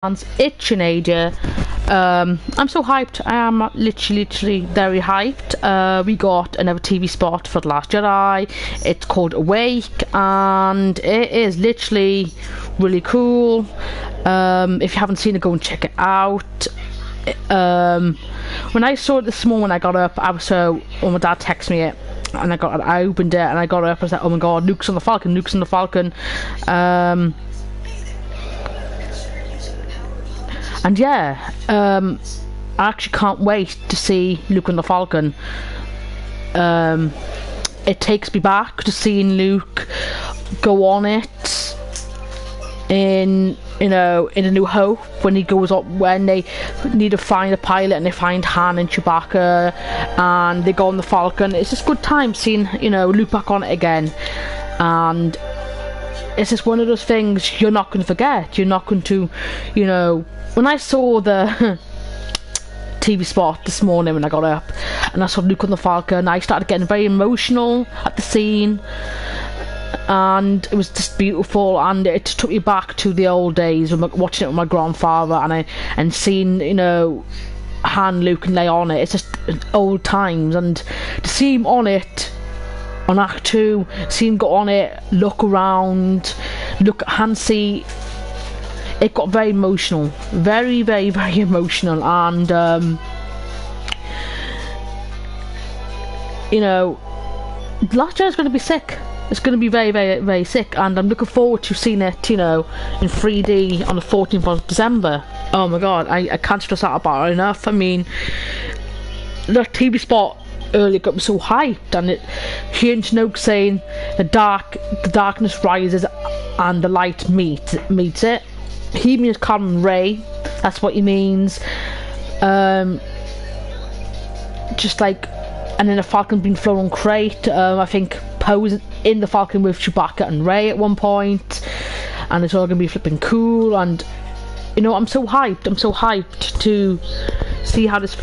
It's Sinead. I'm so hyped. I am literally very hyped. We got another TV spot for The Last Jedi. It's called Awake, and it is literally really cool. If you haven't seen it, go and check it out. When I saw it this morning when I got up, my dad texted me it, and I opened it and I got up. I was like, oh my god, Luke's on the Falcon. And yeah, I actually can't wait to see Luke and the Falcon. It takes me back to seeing Luke go on it in A New Hope, when he goes up, when they need to find a pilot and they find Han and Chewbacca and they go on the Falcon. It's just good time seeing Luke back on it again, and it's just one of those things you're not going to forget. You're not going to, when I saw the TV spot this morning when I got up and I saw Luke on the Falcon, I started getting very emotional at the scene, and it was just beautiful, and it just took me back to the old days when watching it with my grandfather and seeing Han, Luke and Leia on it. It's just old times, and to see him on it on Act 2, see him go on it, look around, look at Hansi, it got very emotional, very emotional, and The Last Jedi is going to be sick. It's going to be very sick, and I'm looking forward to seeing it, in 3D on the 14th of December. Oh my god, I can't stress that about it enough. I mean, the TV spot earlier got me so hyped, and hearing Snoke saying the darkness rises and the light meets it. He means Kylo Ren. That's what he means. Just like, and then the Falcon being flown on crate. I think Poe's in the Falcon with Chewbacca and Rey at one point, and it's all gonna be flipping cool. And I'm so hyped. I'm so hyped to see how this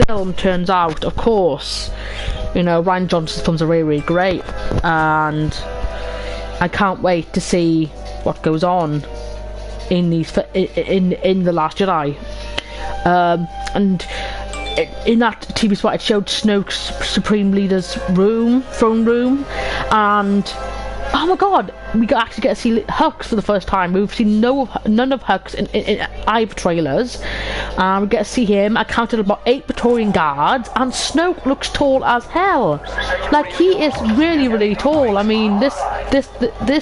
film turns out. Of course, Rian Johnson's films are really great, and I can't wait to see what goes on in The Last Jedi. And in that TV spot, it showed Snoke's Supreme Leader's throne room, and oh my god, we actually get to see Hux for the first time. We've seen none of Hux in either trailers. We get to see him. I counted about 8 Praetorian guards, and Snoke looks tall as hell. Like, he is really tall. I mean, this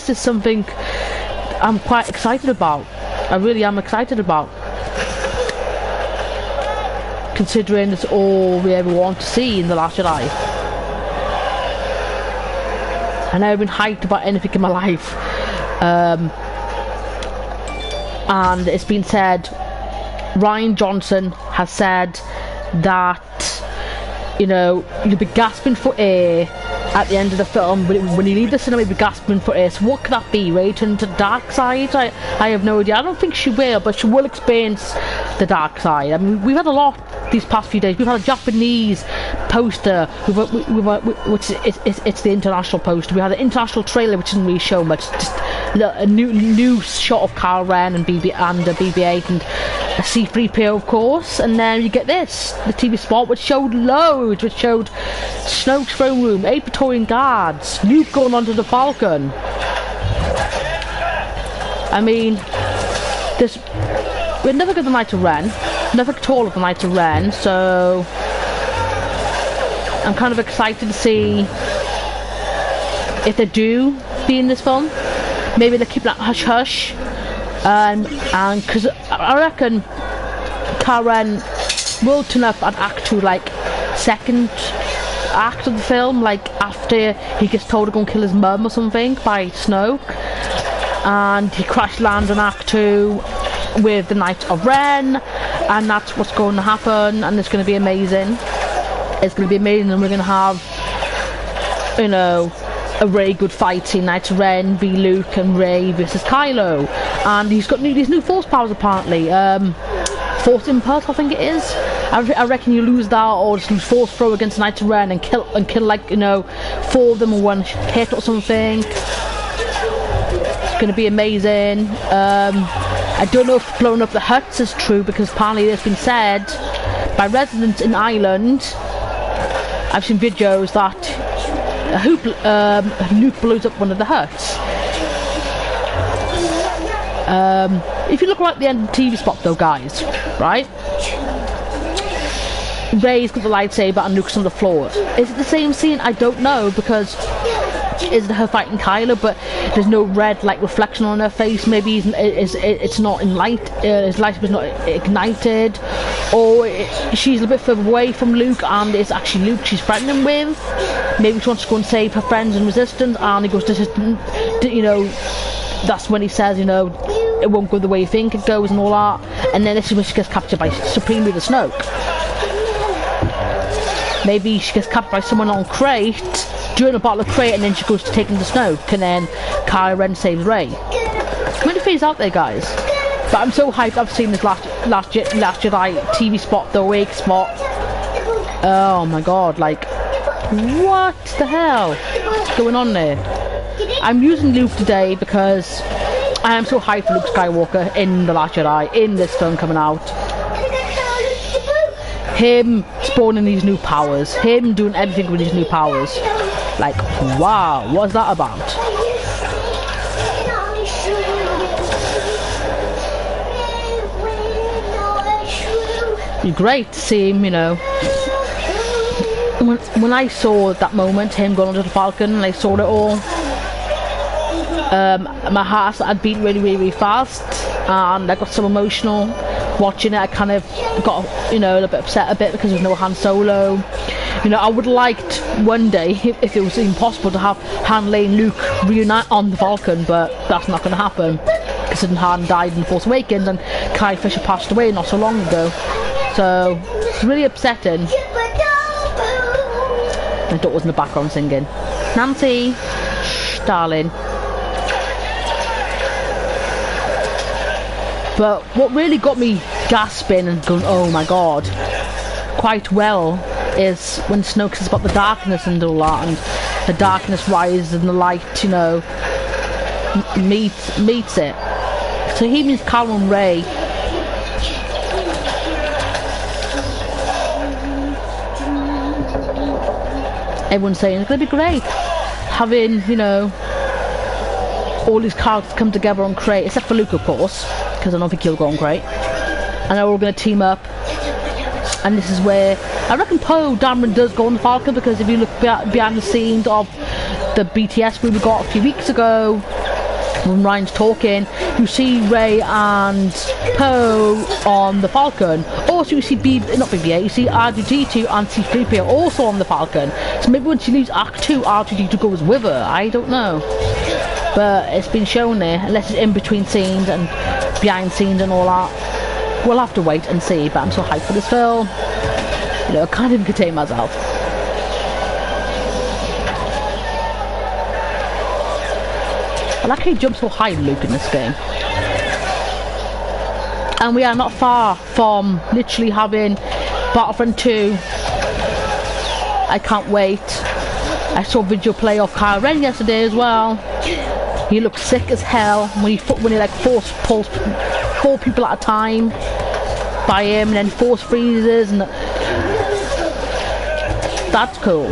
is something I'm quite excited about. I really am excited about, considering it's all we ever want to see in The Last Jedi. I've never been hyped about anything in my life. And it's been said, Rian Johnson has said that, you'll be gasping for air at the end of the film. When you leave the cinema, you'll be gasping for air. So what could that be? Will you turn to the dark side? I have no idea. I don't think she will, but she will experience the dark side. I mean, we've had a lot these past few days. We've had a Japanese poster, which it's the international poster. We had an international trailer, which isn't really shown much. Just a new shot of Kylo Ren and BB-8 and a C-3PO, of course. And then you get this, the TV spot, which showed loads, which showed Snoke's throne room, 8 Praetorian guards, Luke going onto the Falcon. I mean, we're never got the Knights of Ren, never at all of the Knights of Ren, so I'm kind of excited to see if they do be in this film. Maybe they keep that hush-hush, and because I reckon Kylo Ren will turn up at Act 2, like second act of the film, like after he gets told to go and kill his mum or something by Snoke, and he crash lands in Act 2 with the Knights of Ren, and that's what's going to happen, and it's going to be amazing. It's going to be amazing, and we're going to have, a very good fight scene. Knights of Ren v Luke and Rey versus Kylo, and he's got these new force powers apparently. Force impulse, I think it is. I reckon you lose that, or just lose force throw against Knights of Ren and kill like 4 of them in one hit or something. It's going to be amazing. I don't know if blowing up the huts is true, because apparently it's been said by residents in Ireland. I've seen videos that Luke blows up one of the huts. If you look right at the end of the TV spot though, guys, right? Rey's got the lightsaber and Luke's on the floor. Is it the same scene? I don't know, because is it her fighting Kylo, but there's no red like reflection on her face. Maybe it's not in light, his lightsaber's not ignited, or she's a bit further away from Luke and it's actually Luke she's threatening with. Maybe she wants to go and save her friends in Resistance, and he goes, this is, you know, that's when he says, you know, it won't go the way you think it goes and all that. And then this is when she gets captured by Supreme Leader Snoke. Maybe she gets captured by someone on Crate during a battle of Crate, and then she goes to take him to Snoke, and then Kylo Ren saves Rey. Many things out there, guys. But I'm so hyped. I've seen this last Jedi TV spot, the Awake spot. Oh my god! Like, what the hell? What's going on there? I'm using Luke today because I am so hyped for Luke Skywalker in The Last Jedi, in this film coming out. Him spawning these new powers, him doing everything with these new powers. Like, wow, what's that about? It'd be great to see him, you know. When I saw that moment, him going onto the Falcon, and I saw it all, my heart had beat really, really, really fast, and I got so emotional watching it. I kind of got, you know, a little bit upset a bit because there's no Han Solo. You know, I would have liked one day, if it was even possible, to have Han, Leia and Luke reunite on the Falcon, but that's not going to happen, because Han died in Force Awakens and Carrie Fisher passed away not so long ago. So it's really upsetting. My daughter's in the background singing, Nancy, shh, darling. But what really got me gasping and going, oh my god, quite well, is when Snoke says about the darkness and all that, and the darkness rises and the light, you know, meets it. So he means Kylo and Rey. Everyone's saying it's going to be great having, you know, all these characters come together on Crate, except for Luke, of course, because I don't think he'll go on Crate. And they're all going to team up. And this is where I reckon Poe Dameron does go on the Falcon, because if you look behind the scenes of the BTS we got a few weeks ago, when Ryan's talking, you see Rey and Poe on the Falcon. Also you see not BB-8, you see R2-D2 and C-3PO also on the Falcon. So maybe when she leaves Act 2, R2-D2 goes with her, I don't know. But it's been shown there, unless it's in between scenes and behind scenes and all that. We'll have to wait and see, but I'm so hyped for this film. You know, I can't even contain myself. I like how he jumps so high, Luke, in this game. And we are not far from literally having Battlefront 2. I can't wait. I saw a video play of Kylo Ren yesterday as well. He looks sick as hell when he like pulls 4 people at a time by him, and then force freezes, and that's cool.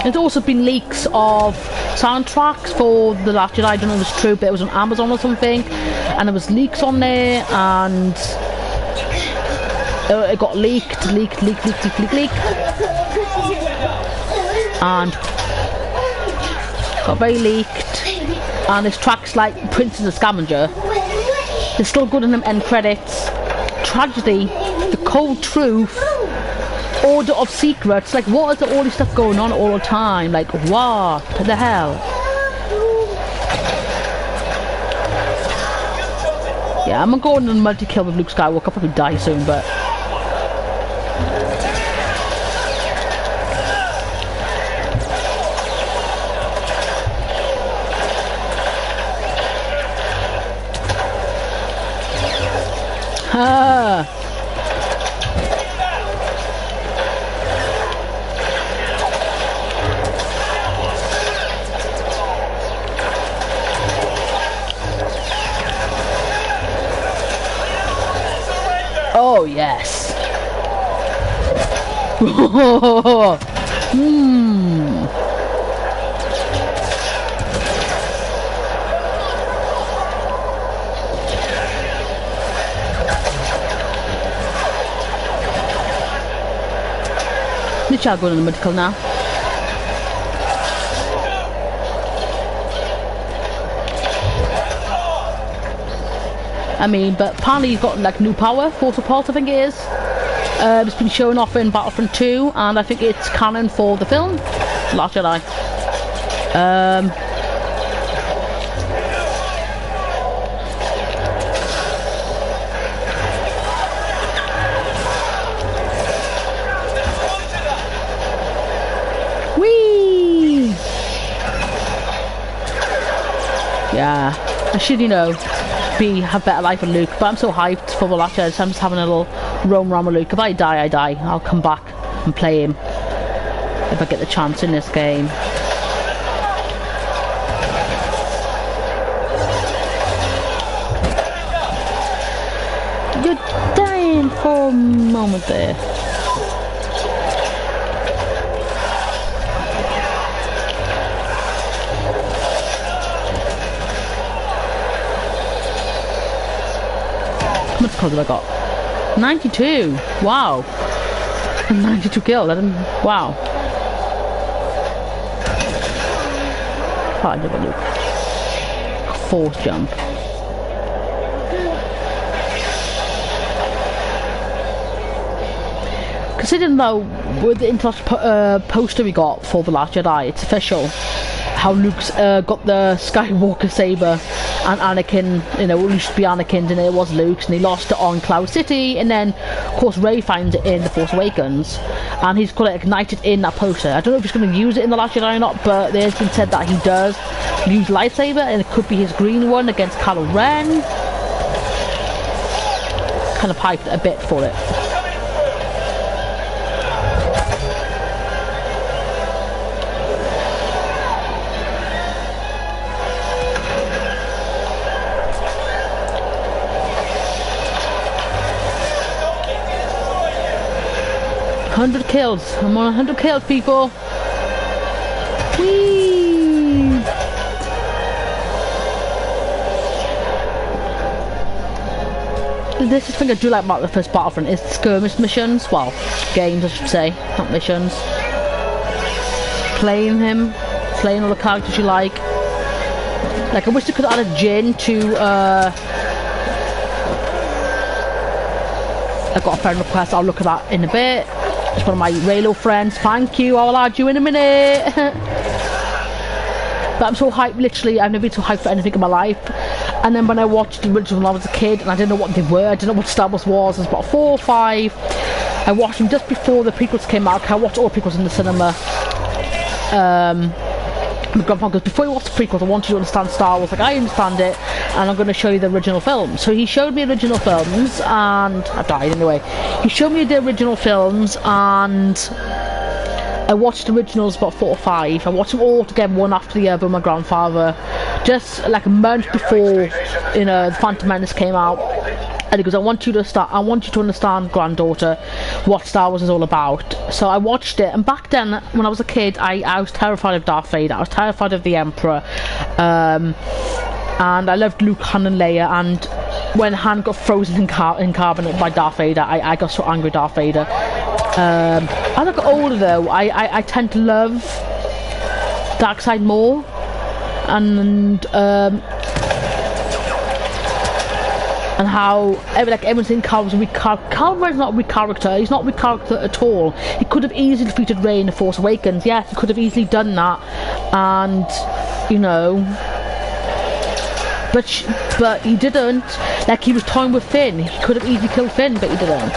There's also been leaks of soundtracks for The Last Jedi. I don't know if it's true, but it was on Amazon or something, and there was leaks on there, and it got leaked, and got very leaked. And this track's like Prince of the Scavenger. They're still good in them end credits. Tragedy, The Cold Truth, Order of Secrets. Like, what is all this stuff going on all the time? Like, what the hell? Yeah, I'm gonna go on a multi-kill with Luke Skywalker. I'll probably die soon, but Oh yes. The child going in the medical now. I mean, but apparently he's got like new power, force of pulse I think it is. It's been shown off in Battlefront 2, and I think it's canon for the film Last Jedi. Whee! Yeah, I should, you know, have better life than Luke, but I'm so hyped for the Last Jedi, so I'm just having a little roam around with Luke. If I die, I die. I'll come back and play him if I get the chance in this game. You're dying for a moment there. How much kills have I got? 92! Wow! 92 kills, I didn't... wow. Hard to believe. Force jump. Considering though, with the Intel poster we got for The Last Jedi, it's official. How Luke's got the Skywalker saber, and Anakin, you know, it used to be Anakin's and it was Luke's, and he lost it on Cloud City, and then of course Rey finds it in The Force Awakens, and he's got it ignited in that poster. I don't know if he's going to use it in The Last Jedi or not, but there's been said that he does use lightsaber, and it could be his green one against Kylo Ren. Kind of hyped a bit for it. $100 kills. I'm on 100 kills, people. Whee! This is the thing I do like about the first Battlefront is skirmish missions. Well, games I should say, not missions. Playing him, playing all the characters you like. Like I wish they could add a Jin to. I've got a friend request. I'll look at that in a bit. It's one of my Raylo friends. Thank you. I'll add you in a minute. But I'm so hyped. Literally, I've never been so hyped for anything in my life. And then when I watched the original when I was a kid, and I didn't know what they were, I didn't know what Star Wars was. I was about 4 or 5. I watched them just before the prequels came out. I watched all the prequels in the cinema. My grandpa goes, before you watch the prequels, I want you to understand Star Wars. Like, I understand it, and I'm going to show you the original films. So he showed me the original films, and I died anyway. He showed me the original films, and I watched the originals about 4 or 5. I watched them all together, one after the other, with my grandfather, just like a month before, you know, The Phantom Menace came out. And he goes, I want you to understand, granddaughter, what Star Wars is all about. So I watched it, and back then, when I was a kid, I was terrified of Darth Vader. I was terrified of the Emperor, and I loved Luke, Han, and Leia. And when Han got frozen in carbonite by Darth Vader, I got so angry at Darth Vader. As I got older, though, I tend to love dark side more, and how everyone's in Kylo's a weak character. Kylo Ren's not a weak character. He's not a weak character at all. He could have easily defeated Rey in The Force Awakens. Yeah, he could have easily done that, and you know, but he didn't. Like, he was toying with Finn. He could have easily killed Finn, but he didn't.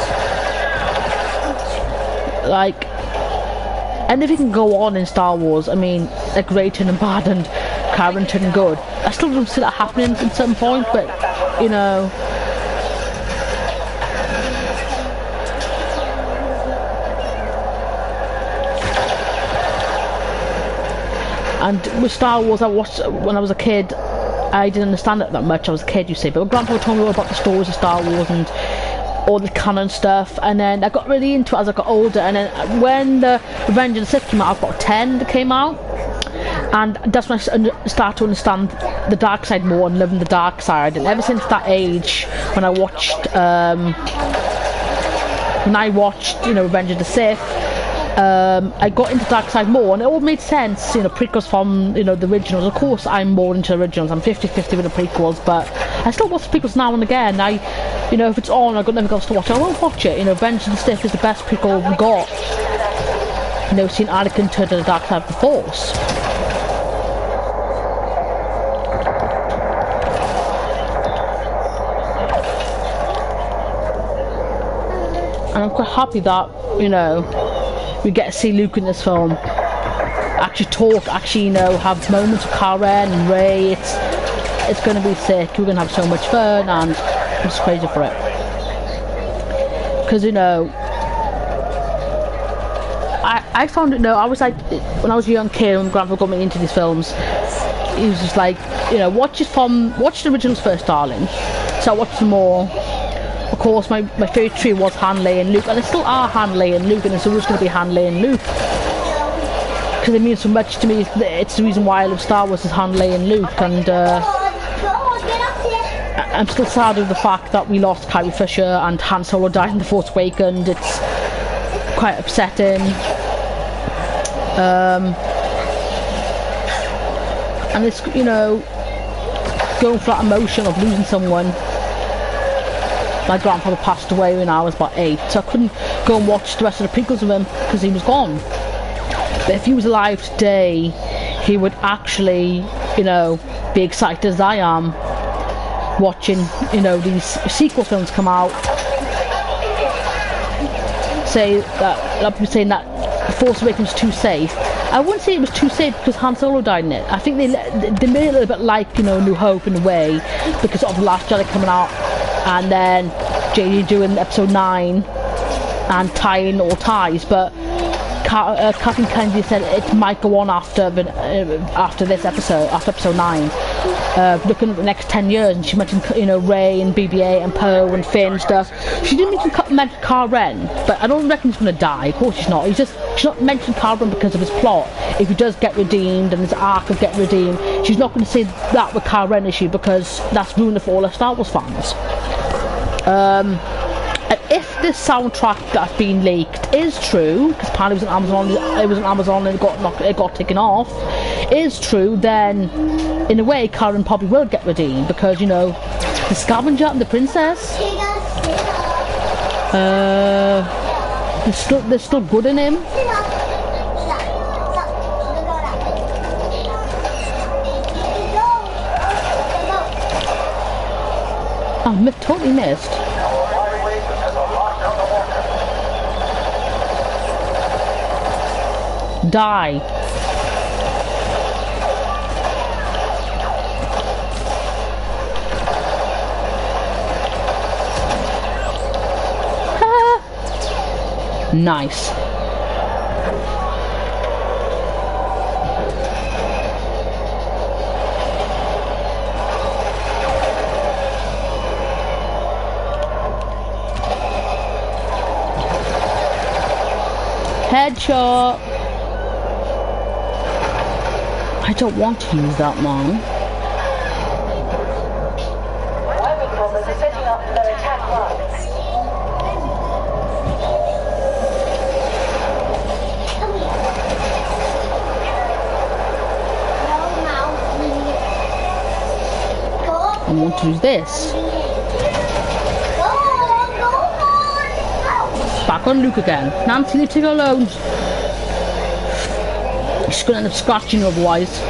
Like, anything can go on in Star Wars. I mean, like great and bad and current and good. I still don't see that happening at some point, but you know. And with Star Wars, I watched when I was a kid. I didn't understand it that much. I was a kid, you see, but my grandpa told me all about the stories of Star Wars, and all the canon stuff, and then I got really into it as I got older, and then when the Revenge of the Sith came out, I was about 10 that came out, and that's when I started to understand the dark side more and living the dark side. And ever since that age, when I watched you know, Revenge of the Sith, I got into dark side more, and it all made sense. You know, prequels from, you know, the originals. Of course, I'm more into the originals. I'm 50-50 with the prequels, but I still watch the prequels now and again. You know, if it's on, I've got nothing else to watch, I won't watch it. You know, Revenge of the Sith is the best prequel we got. You know, seeing Anakin turn to the dark side of the Force. And I'm quite happy that, you know, we get to see Luke in this film actually talk, actually, you know, have moments with Kylo Ren and Rey. It's going to be sick. We're going to have so much fun, and I'm just crazy for it. Because, you know, I found it, you know, I was like, when I was a young kid, when Grandpa got me into these films, he was just like, you know, watch the originals first, darling. So I watched them all. Of course, my favourite trio was Han, Leia and Luke, and they still are Han, Leia and Luke, and it's always going to be Han, Leia and Luke. Because it means so much to me. It's the reason why I love Star Wars, is Han, Leia and Luke, and I'm still sad with the fact that we lost Carrie Fisher and Han Solo died in The Force Awakens. It's quite upsetting. And it's, you know, going for that emotion of losing someone. My grandfather passed away when I was about 8, so I couldn't go and watch the rest of the prequels with him because he was gone. But if he was alive today, he would actually, you know, be excited as I am watching, you know, these sequel films come out. Saying that Force Awakens was too safe. I wouldn't say it was too safe because Han Solo died in it. I think they made it a little bit like, you know, New Hope in a way, because of The Last Jedi coming out, and then JJ doing episode 9 and tying all ties. But Kathleen Kennedy said it might go on after this episode, after episode 9. Looking at the next 10 years, and she mentioned, you know, Rey and BB-8 and Poe and Finn and stuff. She didn't mention Kylo Ren, but I don't reckon he's going to die. Of course she's not. She's not mentioning Kylo Ren because of his plot. If he does get redeemed and his arc of get redeemed, she's not going to say that with Kylo Ren issue, because that's ruined for all her Star Wars fans. And if this soundtrack that's been leaked is true, because apparently it was on Amazon and it got taken off, is true, then in a way Kylo Ren probably will get redeemed, because, you know, the scavenger and the princess, they're still good in him. Oh, totally missed. Die. Nice. Headshot. I don't want to use that, Mom. Bombers are setting up their attack lines. I want to use this. Back on Luke again. Nancy, leave her alone. She's going to end up scratching you otherwise.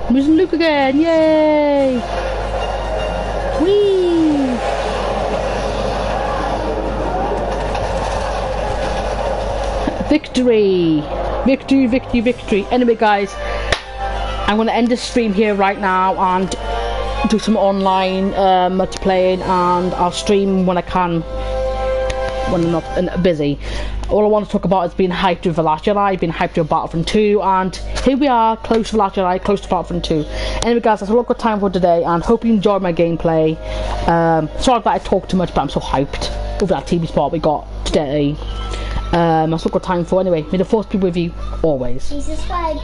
I'm using Luke again. Yay! Whee! Victory! Victory, victory, victory. Anyway, guys, I'm going to end this stream here right now and do some online multiplayer, and I'll stream when I can. when I'm not busy. All I want to talk about is being hyped with The Last Jedi, being hyped with Battlefront 2, and here we are, close to The Last Jedi, close to Battlefront 2. Anyway guys, that's all I've got time for today, and hope you enjoyed my gameplay. Sorry that I talked too much, but I'm so hyped over that TV spot we got today. That's all I've got time for. Anyway, may the Force be with you always. Please subscribe.